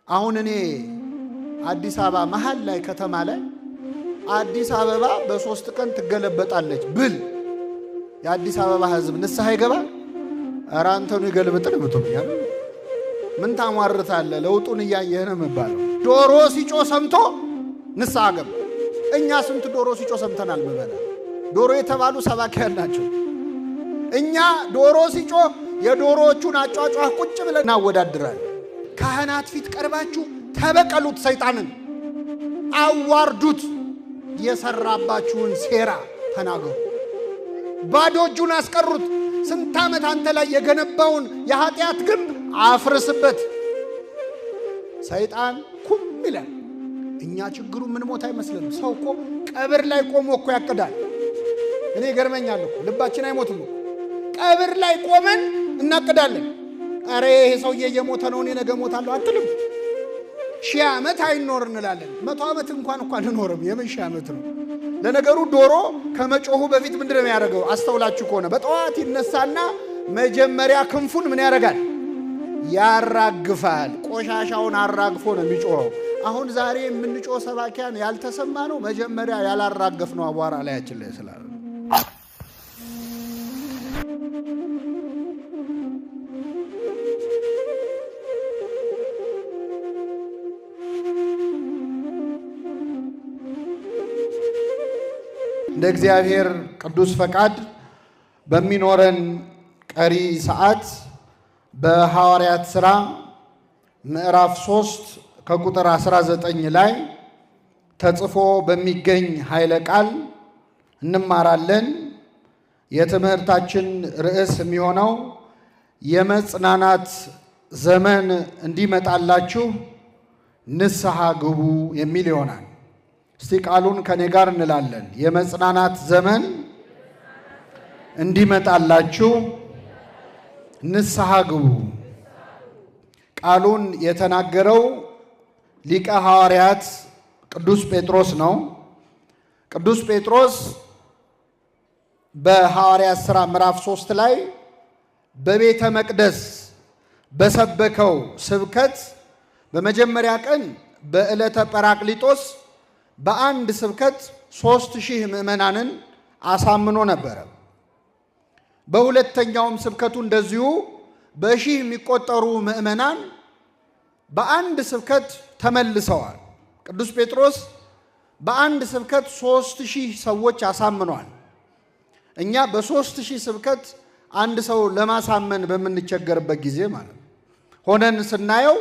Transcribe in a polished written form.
አሁን እኔ አዲስ አበባ መሃል ላይ ከተማ ላይ አዲስ አበባ በ3 ቀን ትገለበጣለች ብል የአዲስ አበባ ህዝብ ንስሐ ይገባ? ኧረ አንተኑ ይገልብጥን ብትሉኛል። ምን ታሟርታለህ? ለውጡን እያየህ ነው የሚባለው። ዶሮ ሲጮ ሰምቶ ንስሐ ገባ። እኛ ስንት ዶሮ ሲጮ ሰምተናል? በበላ ዶሮ የተባሉ ሰባኪያን ናቸው። እኛ ዶሮ ሲጮ የዶሮዎቹን አጫጫህ ቁጭ ብለን እናወዳድራለን። ካህናት ፊት ቀርባችሁ ተበቀሉት፣ ሰይጣንን አዋርዱት፣ የሰራባችሁን ሴራ ተናገሩ። ባዶ እጁን አስቀሩት። ስንት ዓመት አንተ ላይ የገነባውን የኃጢአት ግንብ አፍርስበት። ሰይጣን ኩም ይላል። እኛ ችግሩ ምን ሞት አይመስልም። ሰው እኮ ቀብር ላይ ቆሞ እኮ ያቅዳል። እኔ ገርመኛል እኮ ልባችን አይሞትም። ቀብር ላይ ቆመን እናቅዳለን። አረ ይሄ ሰውዬ እየሞተ ነው፣ እኔ ነገ ሞታለሁ አትልም። 1000 ዓመት አይኖር እንላለን። 100 ዓመት እንኳን አንኖርም። የምን 1000 ዓመት ነው? ለነገሩ ዶሮ ከመጮሁ በፊት ምንድነው ያደርገው? አስተውላችሁ ከሆነ በጠዋት ይነሳና መጀመሪያ ክንፉን ምን ያደርጋል? ያራግፋል። ቆሻሻውን አራግፎ ነው የሚጮኸው። አሁን ዛሬ የምንጮህ ሰባኪያን ያልተሰማ ነው መጀመሪያ ያላራገፍ ነው አቧራ ላያችን ላይ ስላለ። እንደ እግዚአብሔር ቅዱስ ፈቃድ በሚኖረን ቀሪ ሰዓት በሐዋርያት ሥራ ምዕራፍ 3 ከቁጥር 19 ላይ ተጽፎ በሚገኝ ኃይለ ቃል እንማራለን። የትምህርታችን ርዕስ የሚሆነው የመጽናናት ዘመን እንዲመጣላችሁ ንስሐ ግቡ የሚል ይሆናል። እስቲ ቃሉን ከኔ ጋር እንላለን። የመጽናናት ዘመን እንዲመጣላችሁ ንስሐ ግቡ። ቃሉን የተናገረው ሊቀ ሐዋርያት ቅዱስ ጴጥሮስ ነው። ቅዱስ ጴጥሮስ በሐዋርያት ሥራ ምዕራፍ 3 ላይ በቤተ መቅደስ በሰበከው ስብከት በመጀመሪያ ቀን በዕለተ ጰራቅሊጦስ በአንድ ስብከት 3000 ምዕመናንን አሳምኖ ነበረ። በሁለተኛውም ስብከቱ እንደዚሁ በሺህ የሚቆጠሩ ምዕመናን በአንድ ስብከት ተመልሰዋል። ቅዱስ ጴጥሮስ በአንድ ስብከት 3000 ሰዎች አሳምኗል። እኛ በ3000 ስብከት አንድ ሰው ለማሳመን በምንቸገርበት ጊዜ ማለት ሆነን ስናየው